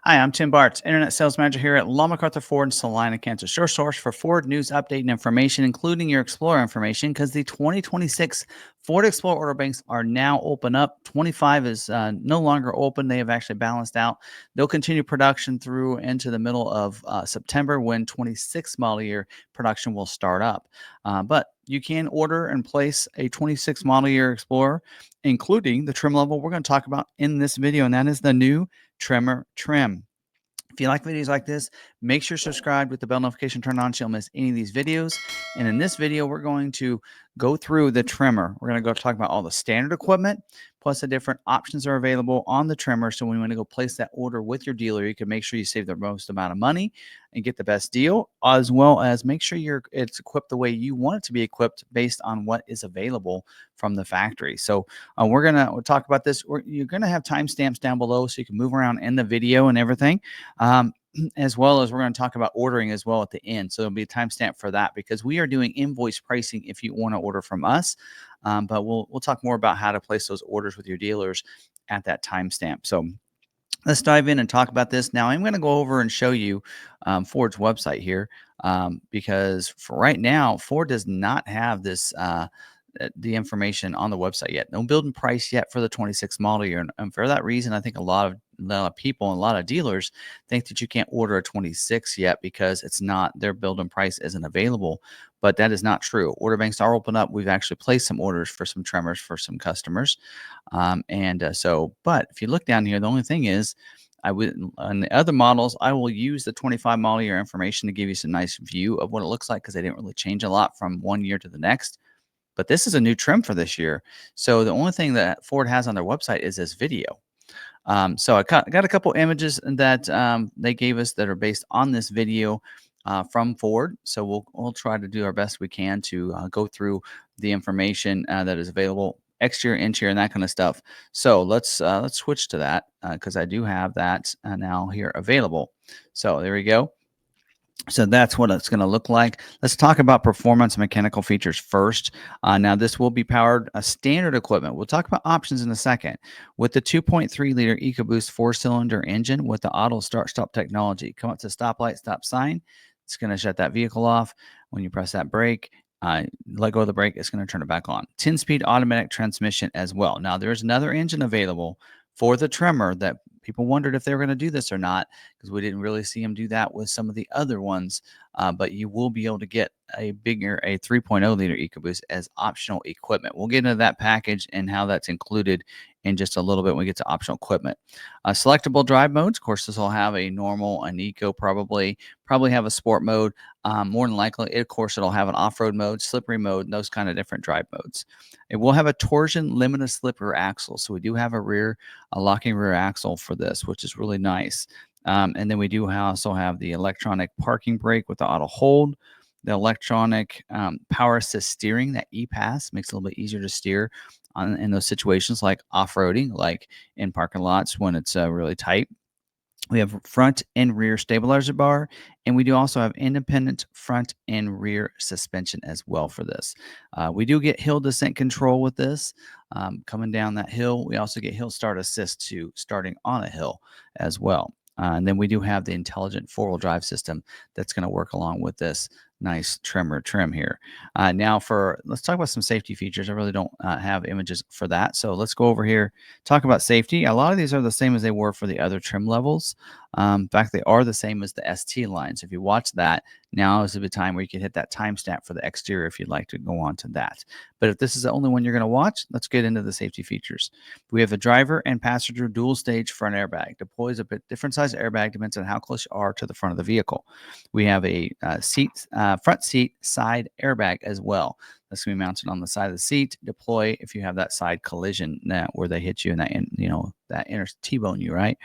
Hi, I'm Tim Bartz, Internet Sales Manager here at McArthur Ford in Salina, Kansas. Your source for Ford news, update, and information, including your Explorer information, because the 2026 Ford Explorer order banks are now open up. 25 is no longer open. They have actually balanced out. They'll continue production through into the middle of September when 26 model year production will start up. But you can order and place a 26 model year Explorer, including the trim level we're going to talk about in this video, and that is the new Tremor trim. If you like videos like this, make sure subscribe with the bell notification turned on so you don't miss any of these videos. And in this video, we're going to go through the trimmer. We're going to go talk about all the standard equipment, plus the different options are available on the trimmer. So when you want to go place that order with your dealer, you can make sure you save the most amount of money and get the best deal, as well as make sure it's equipped the way you want it to be equipped based on what is available from the factory. So we'll talk about this. You're going to have timestamps down below so you can move around in the video and everything. As well as we're going to talk about ordering as well at the end. So there'll be a timestamp for that because we are doing invoice pricing if you want to order from us. But we'll talk more about how to place those orders with your dealers at that timestamp. So let's dive in and talk about this. Now I'm going to go over and show you Ford's website here because for right now, Ford does not have this the information on the website yet. No build and price yet for the 26 model year. And for that reason, I think a lot of people and a lot of dealers think that you can't order a 26 yet because it's not, their build and price isn't available. But that is not true. Order banks are open up. We've actually placed some orders for some Tremors for some customers. But if you look down here, the only thing is, on the other models, I will use the 25 model year information to give you some nice view of what it looks like because they didn't really change a lot from one year to the next. But this is a new trim for this year. So the only thing that Ford has on their website is this video. So I got a couple images that they gave us that are based on this video from Ford. So we'll try to do our best we can to go through the information that is available, exterior, interior, and that kind of stuff. So let's switch to that because I do have that now here available. So there we go. So that's what it's going to look like. Let's talk about performance and mechanical features first. Now, this will be powered standard equipment. We'll talk about options in a second. With the 2.3-liter EcoBoost 4-cylinder engine with the auto start-stop technology. Come up to stoplight, stop sign. It's going to shut that vehicle off. When you press that brake, let go of the brake, it's going to turn it back on. 10-speed automatic transmission as well. Now, there's another engine available for the Tremor that people wondered if they were going to do this or not because we didn't really see them do that with some of the other ones. But you will be able to get a 3.0-liter EcoBoost as optional equipment. We'll get into that package and how that's included in just a little bit when we get to optional equipment. Selectable drive modes. Of course, this will have a normal, an eco, probably have a sport mode. More than likely, of course, it'll have an off-road mode, slippery mode, and those kind of different drive modes. It will have a torsion limited slip rear axle. So we do have a locking rear axle for this, which is really nice. And then we do also have the electronic parking brake with the auto hold, the electronic power assist steering, that e-pass makes it a little bit easier to steer in those situations like off-roading, like in parking lots when it's really tight. We have front and rear stabilizer bar, and we do also have independent front and rear suspension as well for this. We do get hill descent control with this. Coming down that hill, we also get hill start assist to starting on a hill as well. And then we do have the intelligent four-wheel drive system that's going to work along with this nice Tremor trim here. Now let's talk about some safety features. I really don't have images for that. So let's go over here, talk about safety. A lot of these are the same as they were for the other trim levels. In fact, they are the same as the ST line. So if you watch that, now is the time where you can hit that timestamp for the exterior if you'd like to go on to that. But if this is the only one you're going to watch, let's get into the safety features. We have the driver and passenger dual stage front airbag. Deploys a bit different size airbag depends on how close you are to the front of the vehicle. We have a front seat side airbag as well. That's going to be mounted on the side of the seat. Deploy if you have that side collision where they hit you and that inner T-bone you, right?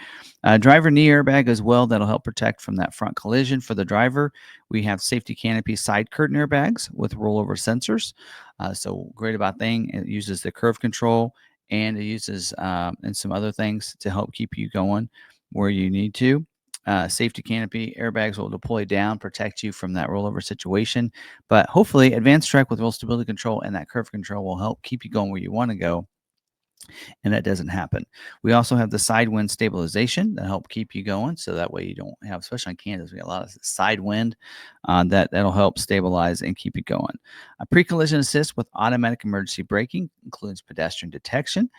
Driver knee airbag as well. That'll help protect from that front collision for the driver. We have safety canopy side curtain airbags with rollover sensors. So great about thing. It uses the curve control and it uses and some other things to help keep you going where you need to. Safety canopy airbags will deploy down, protect you from that rollover situation. But hopefully, advanced track with roll stability control and that curve control will help keep you going where you want to go. and that doesn't happen. We also have the side wind stabilization that help keep you going, so that way you don't have, especially on Kansas, we got a lot of side wind that'll help stabilize and keep you going. A pre-collision assist with automatic emergency braking includes pedestrian detection,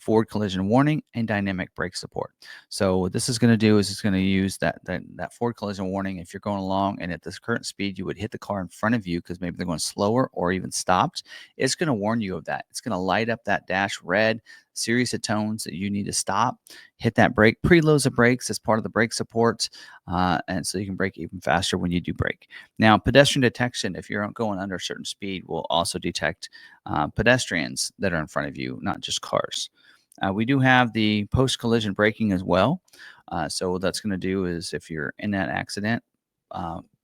forward collision warning, and dynamic brake support. So what this is going to do is it's going to use that forward collision warning. If you're going along and at this current speed, you would hit the car in front of you because maybe they're going slower or even stopped. It's going to warn you of that. It's going to light up that dash red, series of tones that you need to stop, hit that brake, preloads the brakes as part of the brake support, and so you can brake even faster when you do brake. Now, pedestrian detection, if you're going under a certain speed, will also detect pedestrians that are in front of you, not just cars. We do have the post-collision braking as well. So what that's going to do is if you're in that accident,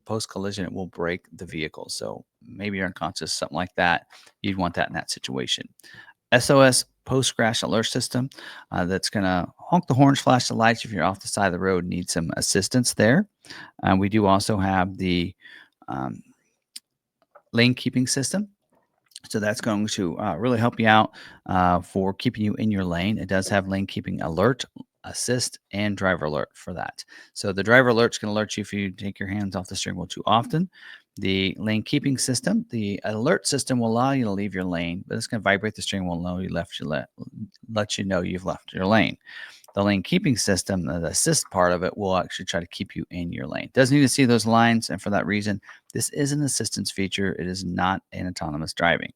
post-collision, it will brake the vehicle. So maybe you're unconscious, something like that. You'd want that in that situation. SOS post-crash alert system that's going to honk the horns, flash the lights if you're off the side of the road, need some assistance there. We do also have the lane keeping system. So that's going to really help you out for keeping you in your lane. It does have lane keeping alert, assist, and driver alert for that. So the driver alert is going to alert you if you take your hands off the steering wheel too often. The lane keeping system, the alert system will allow you to leave your lane, but it's going to vibrate the steering wheel and let you know you've left your lane. The lane keeping system, the assist part of it, will actually try to keep you in your lane. Doesn't need to see those lines, and for that reason, this is an assistance feature. It is not an autonomous driving.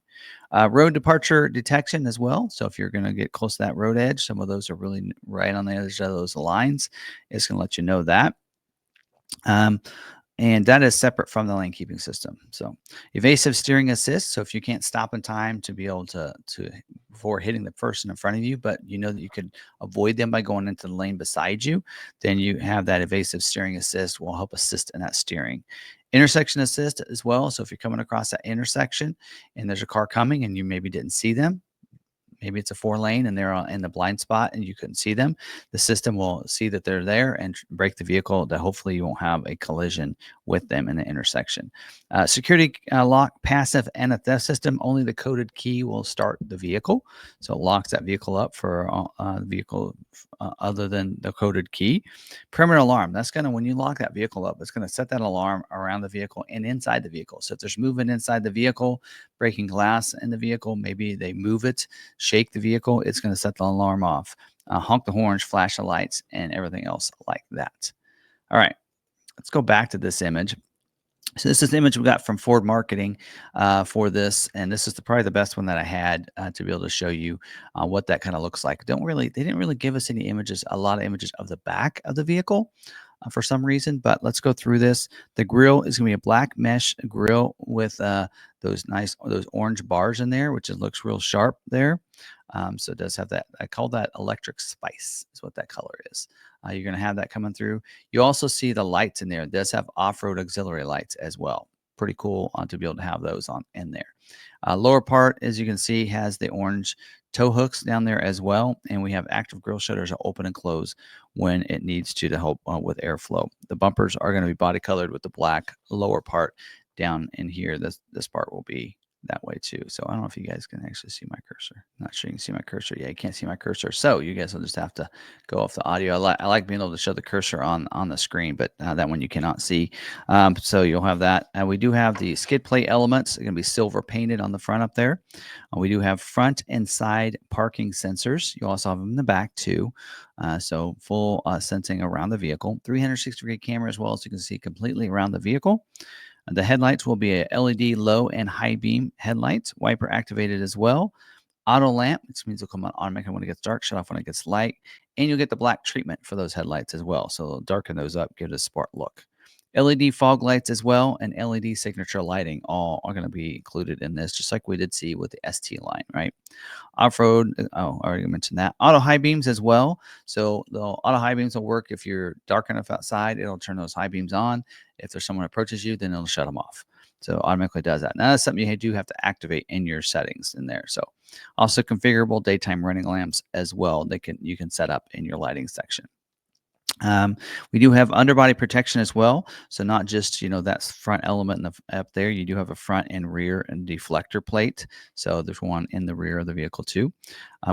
Road departure detection as well. So if you're going to get close to that road edge, some of those are really right on the edge of those lines. It's going to let you know that. And that is separate from the lane keeping system. So evasive steering assist. So if you can't stop in time to be able to before hitting the person in front of you, but you know that you could avoid them by going into the lane beside you, then you have that evasive steering assist will help assist in that steering. Intersection assist as well. So if you're coming across that intersection and there's a car coming and you maybe didn't see them, maybe it's a 4-lane and they're in the blind spot and you couldn't see them, the system will see that they're there and brake the vehicle that hopefully you won't have a collision with them in the intersection. Security lock passive and a theft system, only the coded key will start the vehicle. So it locks that vehicle up for the vehicle other than the coded key. Perimeter alarm, that's going to, when you lock that vehicle up, it's going to set that alarm around the vehicle and inside the vehicle. So if there's movement inside the vehicle, breaking glass in the vehicle, maybe they move it, shake the vehicle, it's going to set the alarm off, honk the horns, flash the lights, and everything else like that. All right, let's go back to this image. So this is the image we got from Ford Marketing for this, and this is probably the best one that I had to be able to show you what that kind of looks like. They didn't really give us any images, a lot of images of the back of the vehicle for some reason, but let's go through this. The grill is going to be a black mesh grill with those orange bars in there, which looks real sharp there. So it does have that. I call that electric spice is what that color is. You're going to have that coming through. You also see the lights in there. It does have off-road auxiliary lights as well. Pretty cool to be able to have those on in there. Lower part, as you can see, has the orange tow hooks down there as well. And we have active grille shutters that open and close when it needs to help with airflow. The bumpers are going to be body colored with the black lower part down in here. This part will be that way too. So I don't know if you guys can actually see my cursor. I'm not sure you can see my cursor. Yeah, you can't see my cursor. So you guys will just have to go off the audio. I like being able to show the cursor on the screen, but that one you cannot see. So you'll have that. And we do have the skid plate elements. They're going to be silver painted on the front up there. We do have front and side parking sensors. You also have them in the back too. So full sensing around the vehicle. 360-degree camera as well, so you can see completely around the vehicle. The headlights will be a LED low and high beam headlights, wiper activated as well. Auto lamp, which means it'll come on automatically when it gets dark, shut off when it gets light. And you'll get the black treatment for those headlights as well. So it'll darken those up, give it a sport look. LED fog lights as well and LED signature lighting all are going to be included in this, just like we did see with the ST line, right? Off-road, I already mentioned that. Auto high beams as well. So the auto high beams will work if you're dark enough outside. It'll turn those high beams on. If there's someone approaches you, then it'll shut them off. So automatically does that. Now that's something you do have to activate in your settings in there. So also configurable daytime running lamps as well. You can set up in your lighting section. We do have underbody protection as well. So not just, that front element up there. You do have a front and rear and deflector plate. So there's one in the rear of the vehicle too.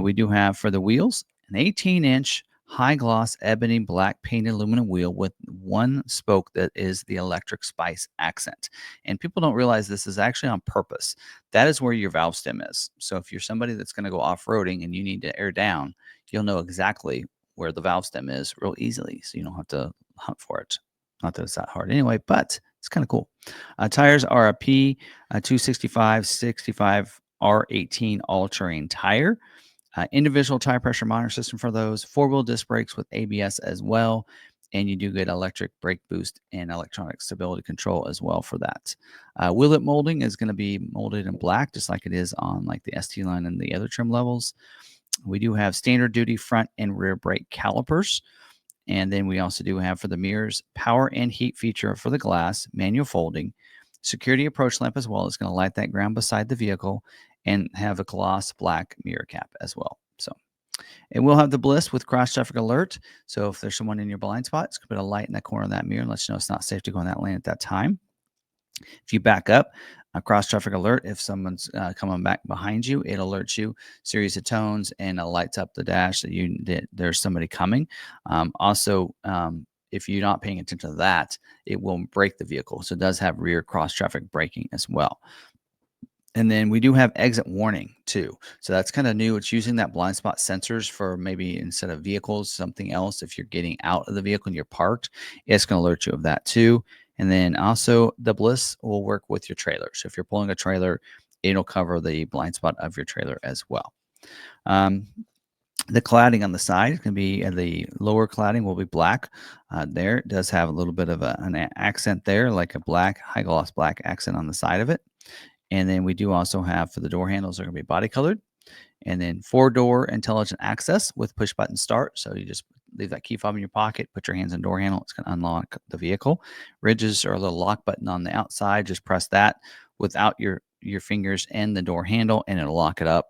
We do have for the wheels an 18-inch high gloss ebony black painted aluminum wheel with one spoke that is the electric spice accent. And people don't realize this is actually on purpose. That is where your valve stem is. So if you're somebody that's going to go off-roading and you need to air down, you'll know exactly where the valve stem is real easily. So you don't have to hunt for it. Not that it's that hard anyway, but it's kind of cool. Tires are a P 265 65 R18 all-terrain tire. Individual tire pressure monitor system for those. Four-wheel disc brakes with ABS as well. And you do get electric brake boost and electronic stability control as well for that. Wheel lip molding is going to be molded in black, just like it is on like the ST line and the other trim levels. We do have standard duty front and rear brake calipers. And then we also do have for the mirrors, power and heat feature for the glass, manual folding, security approach lamp as well. It's going to light that ground beside the vehicle and have a gloss black mirror cap as well. So it will have the bliss with cross traffic alert. So if there's someone in your blind spot, it's going to put a light in that corner of that mirror and let you know it's not safe to go in that lane at that time. If you back up, a cross traffic alert, if someone's coming back behind you, it alerts you, series of tones, and it lights up the dash that there's somebody coming. Also, if you're not paying attention to that, it will brake the vehicle. So it does have rear cross traffic braking as well. And then we do have exit warning too. So that's kind of new. It's using that blind spot sensors for maybe instead of vehicles, something else. If you're getting out of the vehicle and you're parked, it's going to alert you of that too. And then also the bliss will work with your trailer. So if you're pulling a trailer, it'll cover the blind spot of your trailer as well. The cladding on the side can be the lower cladding will be black. There it does have a little bit of an accent there, like a black, high gloss black accent on the side of it. And then we do also have for the door handles are going to be body colored. And then 4-door intelligent access with push button start. So you just leave that key fob in your pocket, put your hands on door handle. It's going to unlock the vehicle. Ridges are a little lock button on the outside. Just press that without your fingers and the door handle, and it'll lock it up.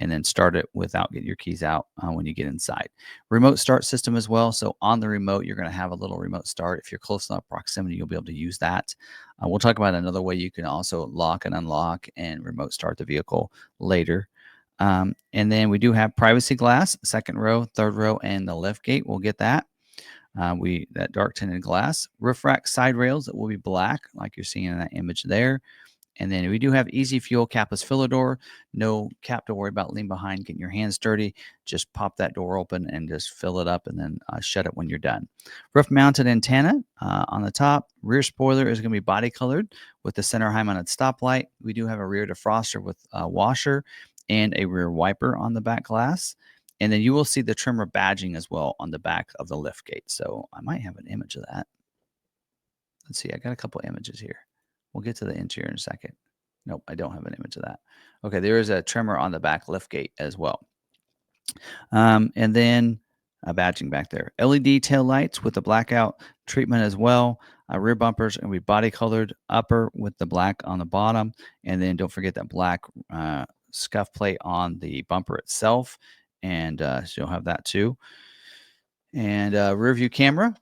And then start it without getting your keys out when you get inside. Remote start system as well. So on the remote, you're going to have a little remote start. If you're close enough proximity, you'll be able to use that. We'll talk about another way you can also lock and unlock and remote start the vehicle later. And then we do have privacy glass, second row, third row, and the lift gate. We'll get that. That dark tinted glass. Roof rack side rails that will be black, like you're seeing in that image there. And then we do have easy fuel capless filler door. No cap to worry about leaning behind, getting your hands dirty. Just pop that door open and just fill it up and then shut it when you're done. Roof mounted antenna on the top. Rear spoiler is going to be body colored with the center high mounted stoplight. We do have a rear defroster with a washer and a rear wiper on the back glass. And then you will see the Tremor badging as well on the back of the lift gate. So I might have an image of that. Let's see. I got a couple images here. We'll get to the interior in a second. Nope, I don't have an image of that. Okay, there is a Tremor on the back lift gate as well. And then a badging back there. LED tail lights with the blackout treatment as well. Rear bumpers are going to be body colored, upper with the black on the bottom. And then don't forget that black scuff plate on the bumper itself. And so you'll have that too. And rear view camera.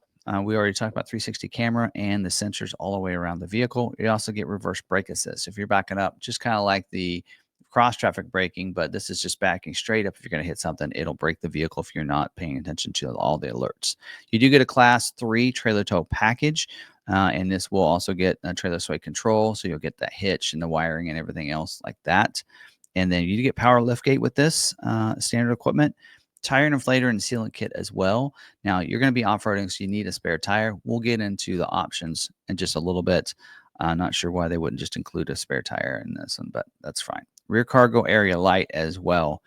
We already talked about 360 camera and the sensors all the way around the vehicle. You also get reverse brake assist. If you're backing up, just kind of like the cross traffic braking, but this is just backing straight up. If you're going to hit something, it'll brake the vehicle if you're not paying attention to all the alerts. You do get a class 3 trailer tow package, and this will also get a trailer sway control. So you'll get that hitch and the wiring and everything else like that. And then you do get power liftgate with this standard equipment. Tire inflator and sealant kit as well. Now you're going to be off-roading, so you need a spare tire. We'll get into the options in just a little bit. Not sure why they wouldn't just include a spare tire in this one, but that's fine. Rear cargo area light as well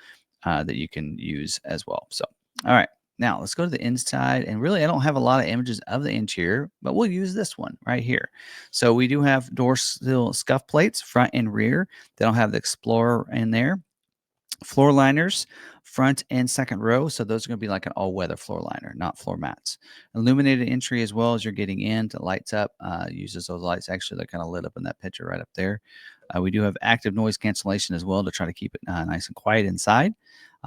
that you can use as well. So, all right, now let's go to the inside. And really, I don't have a lot of images of the interior, but we'll use this one right here. So we do have door sill scuff plates, front and rear. They don't have the Explorer in there. Floor liners, front and second row. So those are going to be like an all-weather floor liner, not floor mats. Illuminated entry as well as you're getting in. It lights up, uses those lights. Actually, they're kind of lit up in that picture right up there. We do have active noise cancellation as well to try to keep it nice and quiet inside.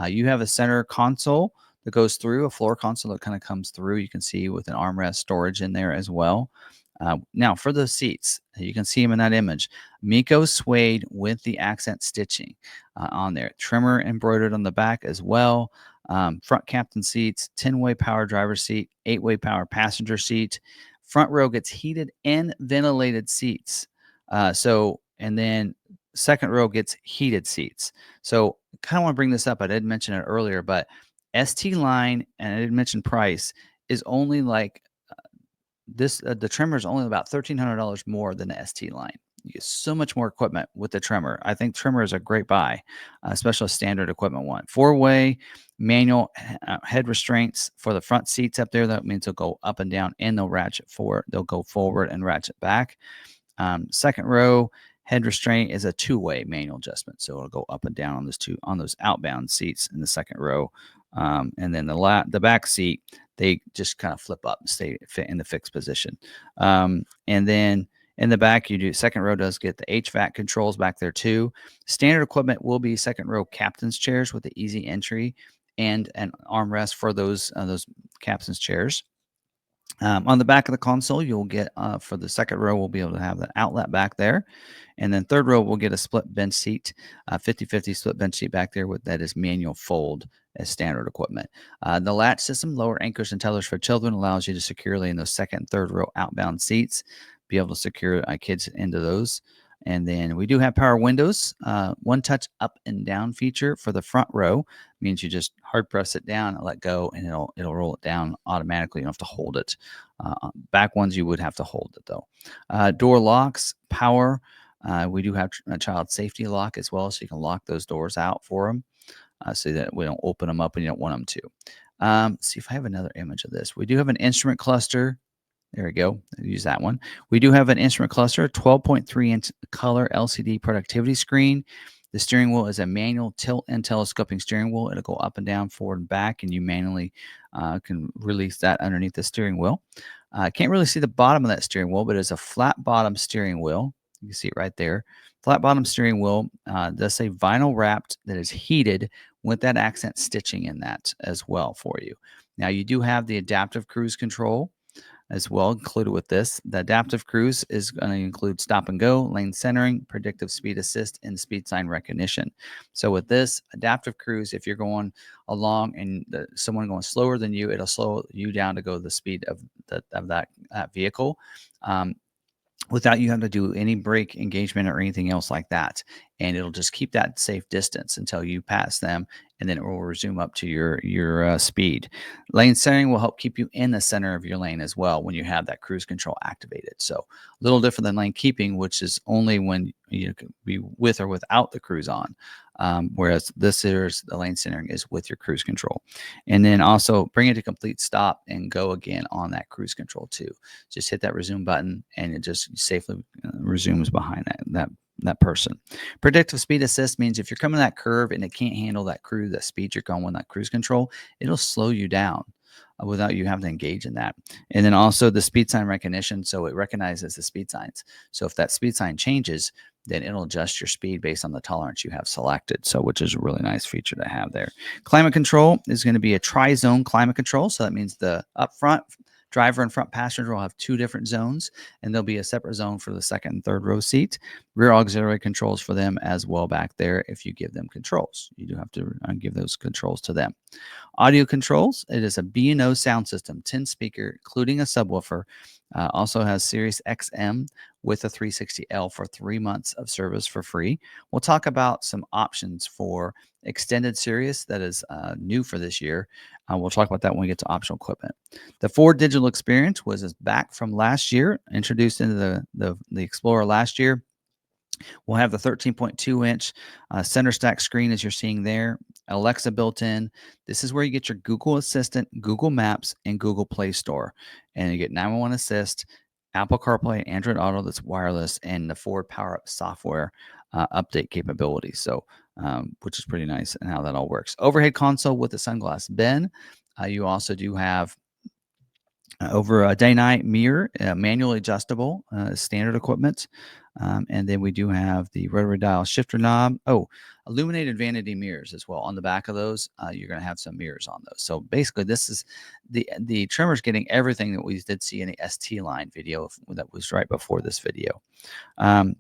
You have a center console that goes through, a floor console that kind of comes through. You can see with an armrest storage in there as well. Now, for the seats, you can see them in that image. Miko suede with the accent stitching on there. Tremor embroidered on the back as well. Front captain seats, 10-way power driver seat, 8-way power passenger seat. Front row gets heated and ventilated seats. And then second row gets heated seats. So kind of want to bring this up. I did mention it earlier, but ST line, and I didn't mention price, is only like the Tremor is only about $1,300 more than the ST line. You get so much more equipment with the Tremor. I think Tremor is a great buy, especially a standard equipment one. 4-way manual head restraints for the front seats up there. That means they'll go up and down and they'll ratchet forward. They'll go forward and ratchet back. Second row head restraint is a 2-way manual adjustment, so it'll go up and down on those outbound seats in the second row. And then the back seat, they just kind of flip up and stay fit in the fixed position. And then in the back, second row does get the HVAC controls back there too. Standard equipment will be second row captain's chairs with the easy entry and an armrest for those captain's chairs. On the back of the console, you'll get for the second row, we'll be able to have the outlet back there. And then third row, we'll get a split bench seat, 50-50 split bench seat back there that is manual fold as standard equipment. The latch system, lower anchors and tethers for children, allows you to securely in those second and third row outbound seats, be able to secure kids into those. And then we do have power windows, one touch up and down feature for the front row. Means you just hard press it down and let go, and it'll roll it down automatically. You don't have to hold it. Back ones you would have to hold it though. Door locks, power. We do have a child safety lock as well, so you can lock those doors out for them, so that we don't open them up and you don't want them to. See if I have another image of this. We do have an instrument cluster. There we go. Use that one. We do have an instrument cluster, 12.3-inch color LCD productivity screen. The steering wheel is a manual tilt and telescoping steering wheel. It'll go up and down, forward and back, and you manually can release that underneath the steering wheel. Can't really see the bottom of that steering wheel, but it's a flat bottom steering wheel. You can see it right there. Flat bottom steering wheel does say vinyl wrapped that is heated with that accent stitching in that as well for you. Now you do have the adaptive cruise control as well included with this. The adaptive cruise is going to include stop and go, lane centering, predictive speed assist, and speed sign recognition. So with this adaptive cruise, if you're going along and someone going slower than you, it'll slow you down to go the speed of that vehicle. Without you having to do any brake engagement or anything else like that. And it'll just keep that safe distance until you pass them, and then it will resume up to your speed. Lane centering will help keep you in the center of your lane as well when you have that cruise control activated. So a little different than lane keeping, which is only when you can be with or without the cruise on. Whereas this is the lane centering is with your cruise control. And then also bring it to complete stop and go again on that cruise control too. Just hit that resume button and it just safely resumes behind that person. Predictive speed assist means if you're coming that curve and it can't handle that speed you're going with that cruise control, it'll slow you down without you having to engage in that. And then also the speed sign recognition. So it recognizes the speed signs. So if that speed sign changes, then it'll adjust your speed based on the tolerance you have selected. So, which is a really nice feature to have there. Climate control is going to be a tri-zone climate control. So that means the up front driver and front passenger will have 2 different zones, and there'll be a separate zone for the second and third row seat. Rear auxiliary controls for them as well back there if you give them controls. You do have to give those controls to them. Audio controls, it is a B&O sound system, 10 speaker, including a subwoofer. Also has SiriusXM with a 360L for 3 months of service for free. We'll talk about some options for extended Sirius that is new for this year. We'll talk about that when we get to optional equipment. The Ford digital experience was back from last year, introduced into the Explorer last year. We'll have the 13.2-inch center stack screen as you're seeing there. Alexa built in. This is where you get your Google Assistant, Google Maps, and Google Play Store. And you get 911 Assist, Apple CarPlay, Android Auto that's wireless, and the Ford Power Up software update capability. So, which is pretty nice and how that all works. Overhead console with the sunglass bin. You also do have over a day-night mirror, manually adjustable, standard equipment. And then we do have the rotary dial shifter knob. Oh, illuminated vanity mirrors as well. On the back of those, you're going to have some mirrors on those. So basically, this is the Tremor's getting everything that we did see in the ST line video that was right before this video.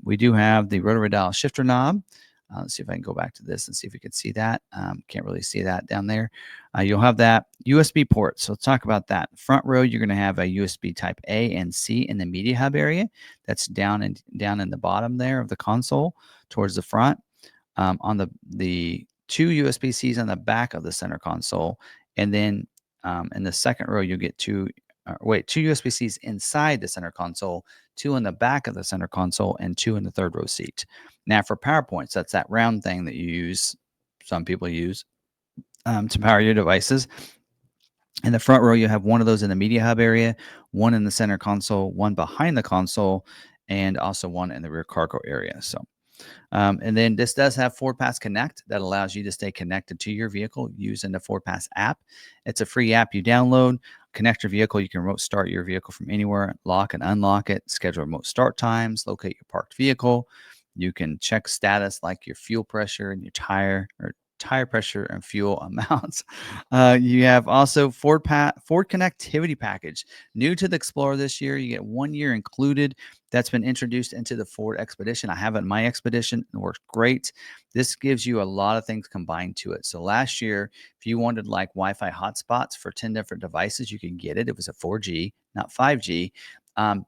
We do have the rotary dial shifter knob. Let's see if I can go back to this and see if we can see that. Can't really see that down there. You'll have that USB port. So let's talk about that. Front row, you're going to have a USB type A and C in the media hub area. That's down in the bottom there of the console towards the front. On the two USB-Cs on the back of the center console. And then in the second row, you'll get two USB-Cs inside the center console, two in the back of the center console, and two in the third row seat. Now, for PowerPoints, that's that round thing that you use, some people use, to power your devices. In the front row, you have one of those in the media hub area, one in the center console, one behind the console, and also one in the rear cargo area. So, and then this does have FordPass Connect that allows you to stay connected to your vehicle using the FordPass app. It's a free app you download. Connect your vehicle. You can remote start your vehicle from anywhere, lock and unlock it, schedule remote start times, locate your parked vehicle. You can check status like your fuel pressure and your tire pressure and fuel amounts. You have also Ford connectivity package. New to the Explorer this year, you get 1 year included. That's been introduced into the Ford Expedition. I have it in my Expedition. It works great. This gives you a lot of things combined to it. So last year, if you wanted like Wi-Fi hotspots for 10 different devices, you could get it. It was a 4G, not 5G.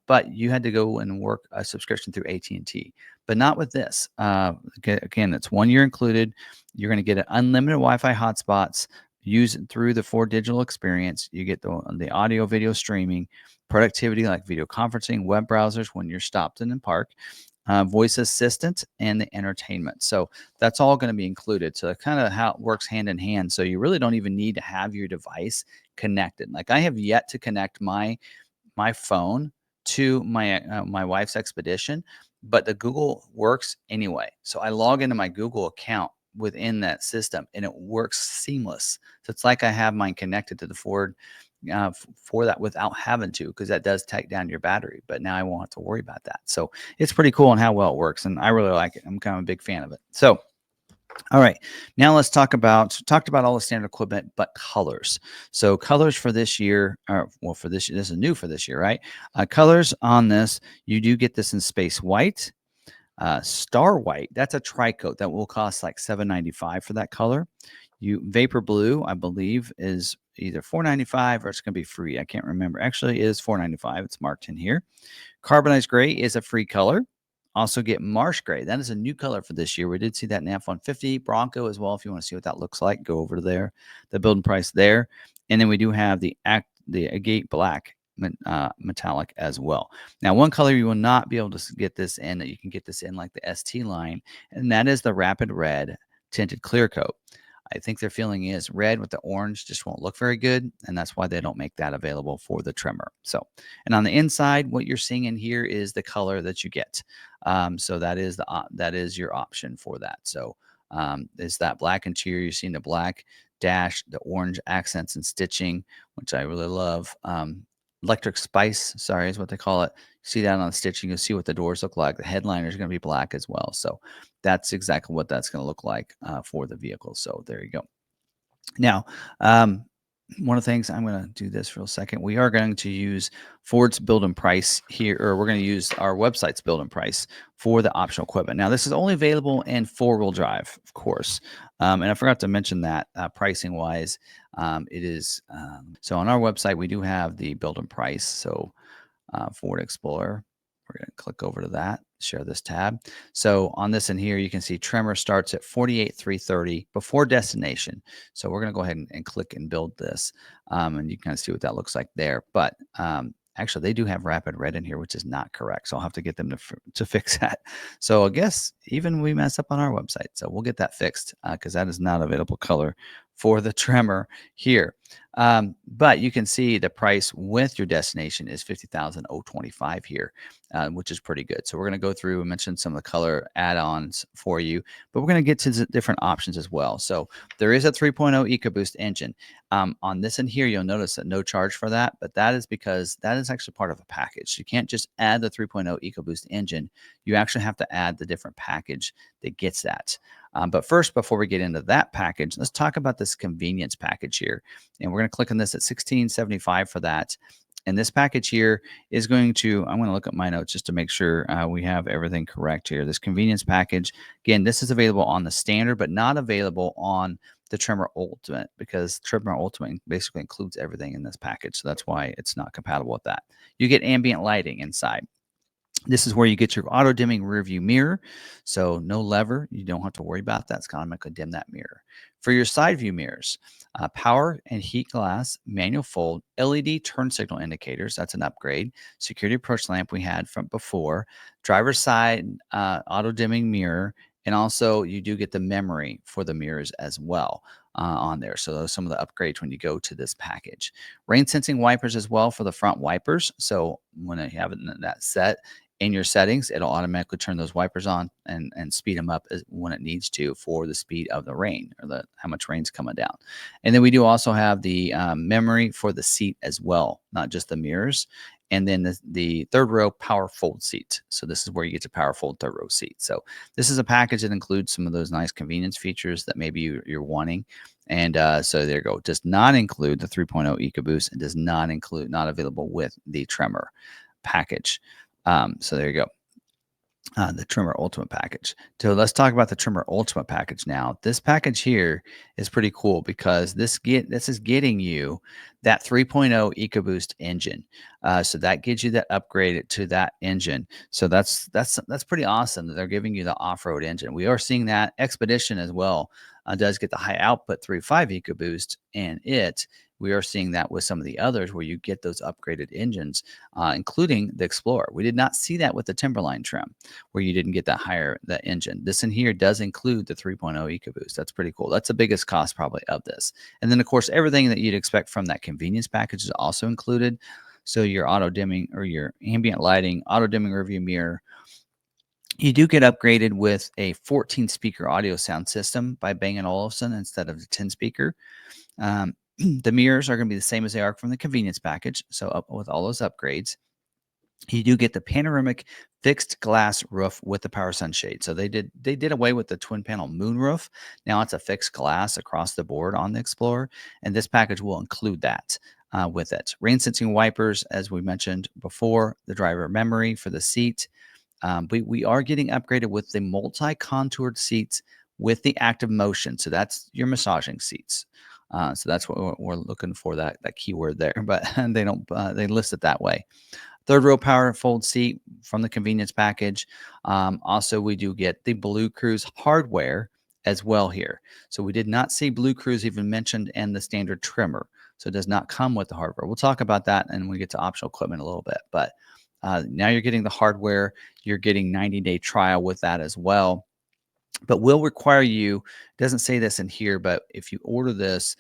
But you had to go and work a subscription through AT&T. But not with this. Again, it's 1 year included. You're going to get an unlimited Wi-Fi hotspots. Use it through the Ford Digital Experience. You get the audio, video streaming, productivity like video conferencing, web browsers when you're stopped in the park, voice assistant, and the entertainment. So that's all going to be included. So kind of how it works hand in hand. So you really don't even need to have your device connected. Like I have yet to connect my phone to my wife's Expedition, but the Google works anyway. So I log into my Google account within that system, and it works seamless. So it's like I have mine connected to the Ford for that without having to, because that does take down your battery. But now I won't have to worry about that. So it's pretty cool on how well it works, and I really like it. I'm kind of a big fan of it. So. All right, now let's talked about all the standard equipment, but colors. So colors for this year, for this year, this is new for this year, right? Colors on this, you do get this in space white, star white. That's a tri-coat that will cost like $7.95 for that color. Vapor blue, I believe, is either $4.95 or it's going to be free. I can't remember. Actually, it is $4.95. It's marked in here. Carbonized gray is a free color. Also get marsh gray. That is a new color for this year. We did see that in F-150 Bronco as well. If you want to see what that looks like, go over there. The building price there. And then we do have the agate black metallic as well. Now, one color you will not be able to get this in that you can get this in like the ST line, and that is the rapid red tinted clear coat. I think their feeling is red with the orange just won't look very good, and that's why they don't make that available for the Tremor. So, and on the inside, what you're seeing in here is the color that you get. So that is your option for that. So is that black interior? You're seeing the black dash, the orange accents and stitching, which I really love. Electric Spice, sorry, is what they call it. See that on the stitching. You'll see what the doors look like. The headliner is going to be black as well. So that's exactly what that's going to look like for the vehicle. So there you go. Now, one of the things, I'm going to do this for a second. We are going to use Ford's build and price here, or we're going to use our website's build and price for the optional equipment. Now, this is only available in 4-wheel drive, of course. And I forgot to mention that pricing wise, it is. So on our website, we do have the build and price. So Ford Explorer, we're going to click over to that, share this tab. So on this in here, you can see Tremor starts at $48,330 before destination. So we're going to go ahead and click and build this. And you can kind of see what that looks like there. But actually, they do have rapid red in here, which is not correct. So I'll have to get them to fix that. So I guess even we mess up on our website. So we'll get that fixed because that is not available color for the Tremor here. But you can see the price with your destination is 50,025 here, which is pretty good. So we're going to go through and mention some of the color add-ons for you, but we're going to get to the different options as well. So there is a 3.0 EcoBoost engine. On this in here, you'll notice that no charge for that, but that is because that is actually part of a package. You can't just add the 3.0 EcoBoost engine. You actually have to add the different package that gets that. But first, before we get into that package, let's talk about this convenience package here. And we're going to click on this at $16.75 for that. And this package here is going to, I'm going to look at my notes just to make sure we have everything correct here. This convenience package, again, this is available on the standard, but not available on the Tremor Ultimate, because Tremor Ultimate basically includes everything in this package. So that's why it's not compatible with that. You get ambient lighting inside. This is where you get your auto dimming rear view mirror. So no lever. You don't have to worry about that. It's going to dim that mirror. For your side view mirrors, power and heat glass, manual fold, LED turn signal indicators. That's an upgrade. Security approach lamp we had from before. Driver's side auto dimming mirror. And also you do get the memory for the mirrors as well on there. So those are some of the upgrades when you go to this package. Rain sensing wipers as well for the front wipers. So when you have that set, in your settings, it'll automatically turn those wipers on and speed them up when it needs to for the speed of the rain or how much rain's coming down. And then we do also have the memory for the seat as well, not just the mirrors. And then the third row power fold seat. So this is where you get to power fold third row seat. So this is a package that includes some of those nice convenience features that maybe you're wanting. And so there you go. It does not include the 3.0 EcoBoost. It does not include, not available with the Tremor package. So there you go. The Tremor Ultimate package. So let's talk about the Tremor Ultimate package now. This package here is pretty cool because this is getting you that 3.0 EcoBoost engine. So that gives you that upgrade to that engine. So that's pretty awesome that they're giving you the off-road engine. We are seeing that Expedition as well does get the high output 3.5 EcoBoost, and we are seeing that with some of the others where you get those upgraded engines, including the Explorer. We did not see that with the Timberline trim where you didn't get that engine. This in here does include the 3.0 EcoBoost. That's pretty cool. That's the biggest cost probably of this. And then of course, everything that you'd expect from that convenience package is also included. So your auto dimming or your ambient lighting, auto dimming rearview mirror. You do get upgraded with a 14 speaker audio sound system by Bang & Olufsen instead of the 10 speaker. The mirrors are going to be the same as they are from the convenience package. So with all those upgrades, you do get the panoramic fixed glass roof with the power sunshade. So they did away with the twin panel moonroof. Now it's a fixed glass across the board on the Explorer, and this package will include that with it. Rain sensing wipers, as we mentioned before, the driver memory for the seat. We are getting upgraded with the multi-contoured seats with the active motion. So that's your massaging seats. So that's what we're looking for, that keyword there, but they don't they list it that way. Third row power fold seat from the convenience package. Also, we do get the Bluecruise hardware as well here. So we did not see Bluecruise even mentioned in the standard Tremor. So it does not come with the hardware. We'll talk about that and when we get to optional equipment a little bit. But now you're getting the hardware. You're getting 90-day trial with that as well. But will require you, it doesn't say this in here, but if you order this,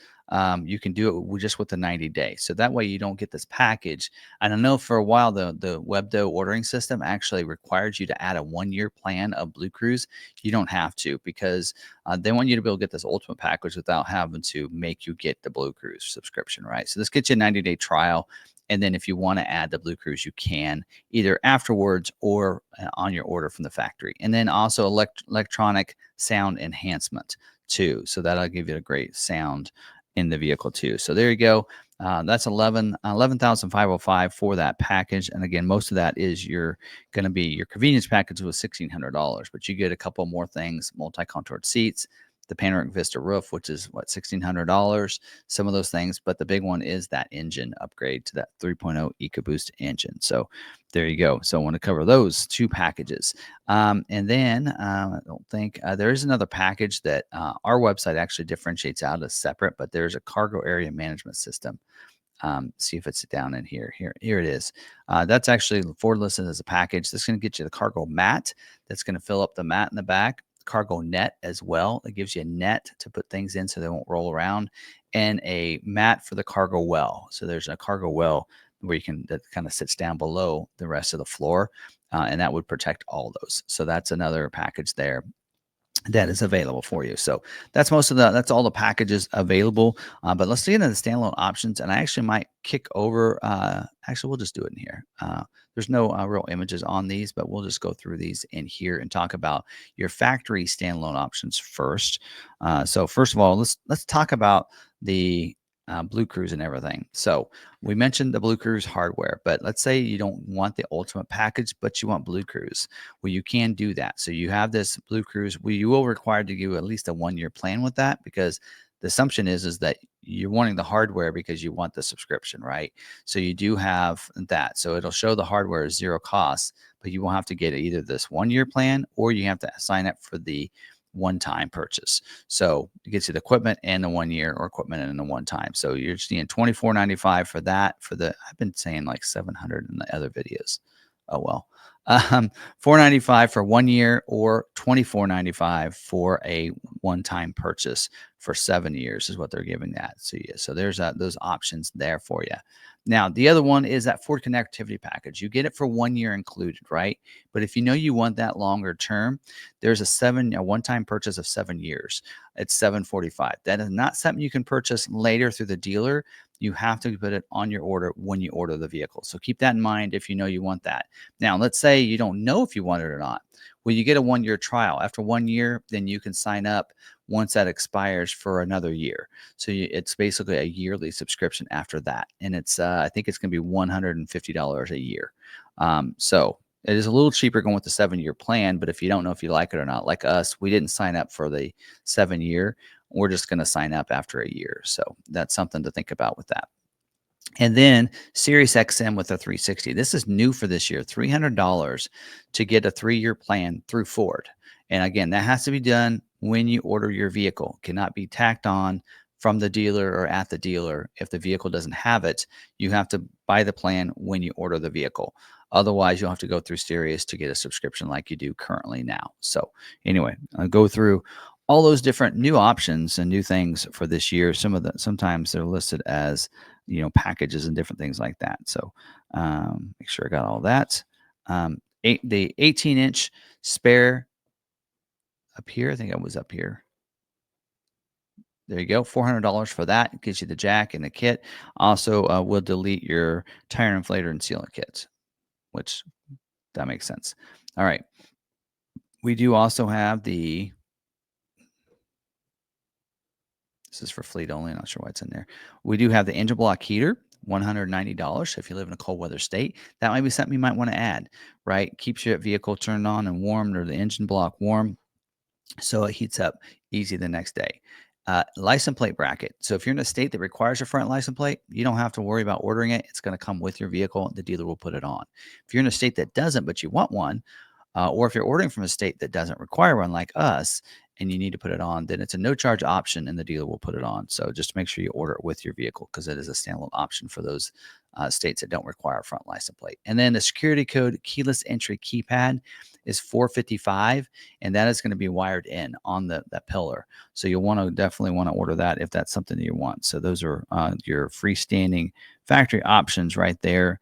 you can do it just with the 90-day. So that way you don't get this package. And I know for a while, the Webdo ordering system actually requires you to add a 1-year plan of Bluecruise. You don't have to, because they want you to be able to get this ultimate package without having to make you get the Bluecruise subscription, right? So this gets you a 90-day trial. And then if you want to add the Bluecruise, you can either afterwards or on your order from the factory. And then also electronic sound enhancement too. So that'll give you a great sound in the vehicle too. So there you go. That's $11,505 for that package. And again, most of that is going to be your convenience package was $1,600, but you get a couple more things: multi-contoured seats, the panoramic vista roof, which is what, $1,600, some of those things. But the big one is that engine upgrade to that 3.0 EcoBoost engine. So there you go. So I want to cover those two packages. And then I don't think there is another package that our website actually differentiates out as separate, but there's a cargo area management system. See if it's down in here. Here it is. That's actually forward listed as a package. This is going to get you the cargo mat. That's going to fill up the mat in the back. Cargo net as well. It gives you a net to put things in so they won't roll around. and a mat for the cargo well. So there's a cargo well where you can, that kind of sits down below the rest of the floor, and that would protect all those. So that's another package there that is available for you. So that's that's all the packages available. But let's get into the standalone options, and I actually might kick over. Actually, we'll just do it in here. There's no real images on these, but we'll just go through these in here and talk about your factory standalone options first. So first of all, let's talk about the Bluecruise and everything. So we mentioned the Bluecruise hardware, but let's say you don't want the ultimate package, but you want Bluecruise. Well, you can do that. So you have this Bluecruise. You will require to do at least a 1-year plan with that, because the assumption is that you're wanting the hardware because you want the subscription, right? So you do have that. So it'll show the hardware is zero cost, but you will have to get either this 1-year plan or you have to sign up for the one-time purchase. So it gets you the equipment and the 1 year, or equipment and the one time. So you're seeing $24.95 for that. For the, I've been saying like 700 in the other videos. Oh well. $4.95 for 1 year, or $24.95 for a one-time purchase for 7 years is what they're giving that. So yeah, so there's those options there for you. Now, the other one is that Ford connectivity package. You get it for 1 year included, right? But if you know you want that longer term, there's a one-time purchase of 7 years. It's $745. That is not something you can purchase later through the dealer. You have to put it on your order when you order the vehicle. So keep that in mind if you know you want that. Now, let's say you don't know if you want it or not. Well, you get a 1-year trial. After 1 year, then you can sign up once that expires for another year. So it's basically a yearly subscription after that. And it's I think it's going to be $150 a year. So it is a little cheaper going with the 7-year plan, but if you don't know if you like it or not, like us, we didn't sign up for the 7-year. We're just going to sign up after a year. So that's something to think about with that. And then SiriusXM with a 360. This is new for this year, $300 to get a 3-year plan through Ford. And again, that has to be done when you order your vehicle. It cannot be tacked on from the dealer or at the dealer. If the vehicle doesn't have it, you have to buy the plan when you order the vehicle. Otherwise, you'll have to go through Sirius to get a subscription like you do currently now. So anyway, I'll go through all those different new options and new things for this year. Sometimes they're listed as, packages and different things like that. So make sure I got all that. The 18-inch spare up here. I think I was up here. There you go. $400 for that. It gives you the jack and the kit. Also, will delete your tire inflator and sealant kits, which that makes sense. All right. We do also have this is for fleet only. I'm not sure why it's in there. We do have the engine block heater, $190. So if you live in a cold weather state, that might be something you might want to add, right? Keeps your vehicle turned on and warmed, or the engine block warm, so it heats up easy the next day. License plate bracket. So if you're in a state that requires a front license plate, you don't have to worry about ordering it. It's going to come with your vehicle. The dealer will put it on. If you're in a state that doesn't, but you want one, or if you're ordering from a state that doesn't require one like us, and you need to put it on, then it's a no charge option and the dealer will put it on. So just make sure you order it with your vehicle, because it is a standalone option for those states that don't require a front license plate. And then the security code keyless entry keypad is $455, and that is going to be wired in on that pillar. So you'll definitely want to order that if that's something that you want. So those are your freestanding factory options right there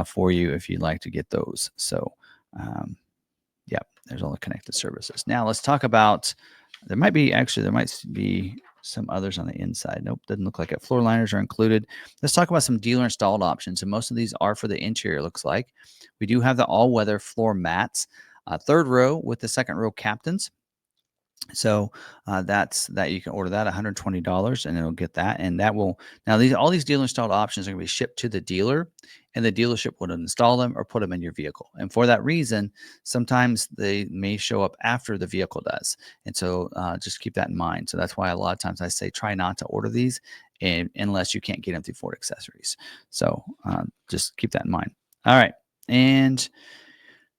for you if you'd like to get those. So yeah, there's all the connected services. Now let's talk about, there might be some others on the inside. Nope, doesn't look like it. Floor liners are included. Let's talk about some dealer installed options. And most of these are for the interior, looks like. We do have the all-weather floor mats, third row with the second row captains. So that's that. You can order that $120 and it'll get that. And that will, now all these dealer installed options are going to be shipped to the dealer, and the dealership will install them or put them in your vehicle. And for that reason, sometimes they may show up after the vehicle does. And so just keep that in mind. So that's why a lot of times I say try not to order these unless you can't get them through Ford Accessories. So just keep that in mind. All right. And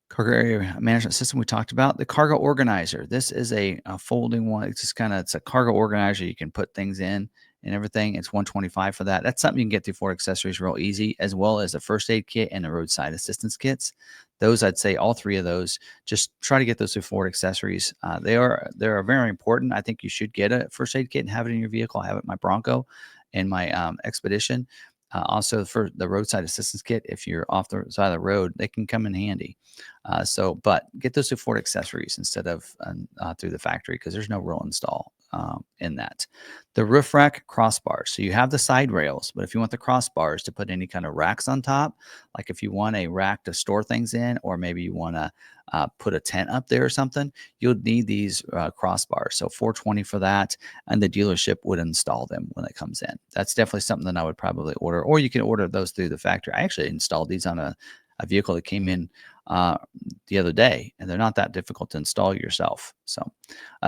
cargo area management system we talked about. The cargo organizer. This is a folding one. It's a cargo organizer. You can put things in and everything. It's $125 for that. That's something you can get through Ford Accessories real easy, as well as the first aid kit and the roadside assistance kits. Those, I'd say all three of those, just try to get those through Ford Accessories. They are very important. I think you should get a first aid kit and have it in your vehicle. I have it in my Bronco. in my Expedition. Also, for the roadside assistance kit, if you're off the side of the road, they can come in handy. But get those through Ford Accessories instead of through the factory, because there's no real install in that. The roof rack crossbars. So you have the side rails, but if you want the crossbars to put any kind of racks on top, like if you want a rack to store things in, or maybe you want to put a tent up there or something, you'll need these crossbars. So $420 for that, and the dealership would install them when it comes in. That's definitely something that I would probably order, or you can order those through the factory. I actually installed these on a vehicle that came in the other day, and they're not that difficult to install yourself. So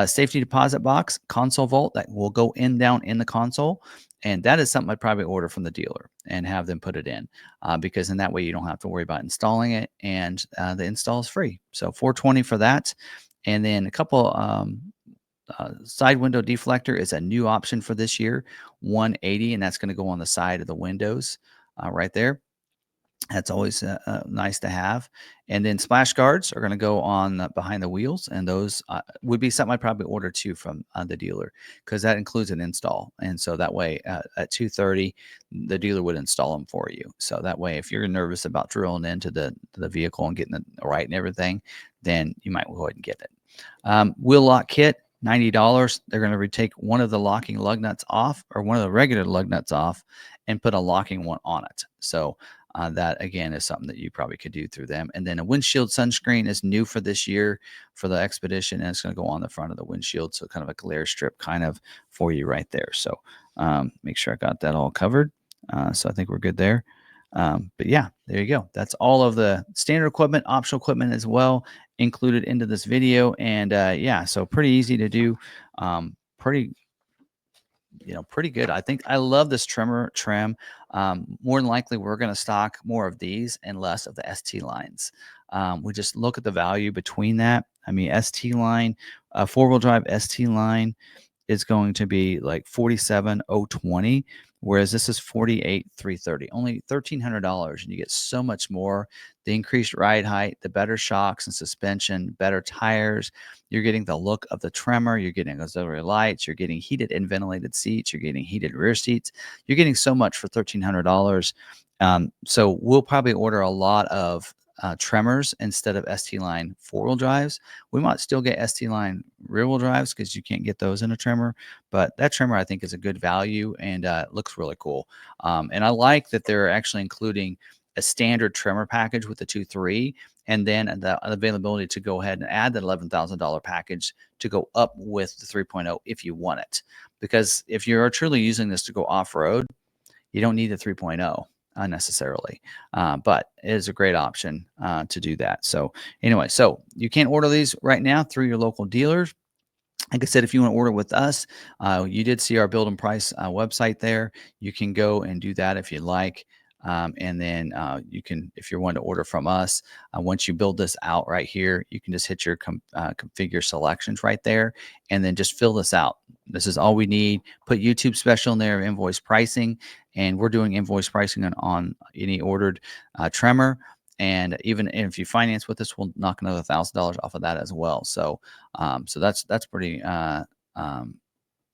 safety deposit box, console vault that will go down in the console. And that is something I'd probably order from the dealer and have them put it in, because in that way you don't have to worry about installing it, and the install is free. So $420 for that. And then a couple side window deflector is a new option for this year, $180, and that's going to go on the side of the windows right there. That's always nice to have. And then splash guards are going to go on behind the wheels, and those would be something I'd probably order too from the dealer, because that includes an install. And so that way at $230, the dealer would install them for you. So that way, if you're nervous about drilling into the vehicle and getting it right and everything, then you might go ahead and get it. Wheel lock kit, $90. They're going to retake one of the locking lug nuts off, or one of the regular lug nuts off, and put a locking one on it. So that, again, is something that you probably could do through them. And then a windshield sunscreen is new for this year for the Expedition, and it's going to go on the front of the windshield. So kind of a glare strip kind of for you right there. So make sure I got that all covered. So I think we're good there. But yeah, there you go. That's all of the standard equipment, optional equipment as well, included into this video. And yeah, so pretty easy to do. Pretty good. I think I love this Tremor trim. More than likely, we're going to stock more of these and less of the ST lines. We just look at the value between that. I mean, ST line, four-wheel drive ST line is going to be like $47,020, whereas this is $48,330, only $1,300, and you get so much more. The increased ride height, the better shocks and suspension, better tires. You're getting the look of the Tremor. You're getting auxiliary lights. You're getting heated and ventilated seats. You're getting heated rear seats. You're getting so much for $1,300. So we'll probably order a lot of Tremors instead of ST line four-wheel drives. We might still get ST line rear-wheel drives, because you can't get those in a Tremor, but that Tremor I think is a good value, and looks really cool. And I like that they're actually including a standard Tremor package with the 2.3, and then the availability to go ahead and add the $11,000 package to go up with the 3.0 if you want it. Because if you're truly using this to go off-road, you don't need the 3.0 unnecessarily, but it is a great option to do that. So anyway, so you can order these right now through your local dealers. Like I said, if you want to order with us, you did see our Build and Price website there. You can go and do that if you like. And then you can, if you're wanting to order from us, once you build this out right here, you can just hit your configure selections right there, and then just fill this out. This is all we need. Put YouTube special in there, invoice pricing, and we're doing invoice pricing on any ordered Tremor. And even if you finance with us, we'll knock another $1,000 off of that as well. So, so that's pretty.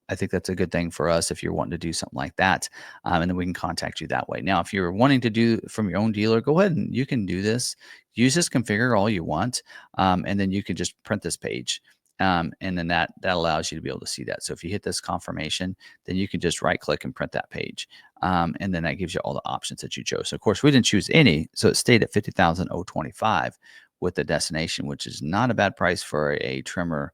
I think that's a good thing for us if you're wanting to do something like that, and then we can contact you that way. Now, if you're wanting to do from your own dealer, go ahead and you can do this. Use this configure all you want, and then you can just print this page. And then that allows you to be able to see that. So if you hit this confirmation, then you can just right click and print that page. And then that gives you all the options that you chose. So of course we didn't choose any, so it stayed at $50,025 with the destination, which is not a bad price for a Tremor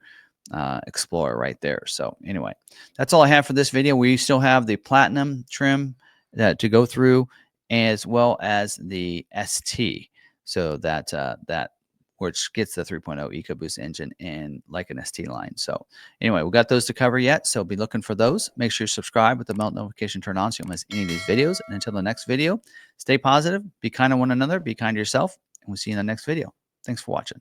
Explorer right there. So anyway, that's all I have for this video. We still have the platinum trim to go through, as well as the ST. So that which gets the 3.0 EcoBoost engine in like an ST line. So anyway, we got those to cover yet. So be looking for those. Make sure you subscribe with the bell notification turned on so you don't miss any of these videos. And until the next video, stay positive, be kind to one another, be kind to yourself, and we'll see you in the next video. Thanks for watching.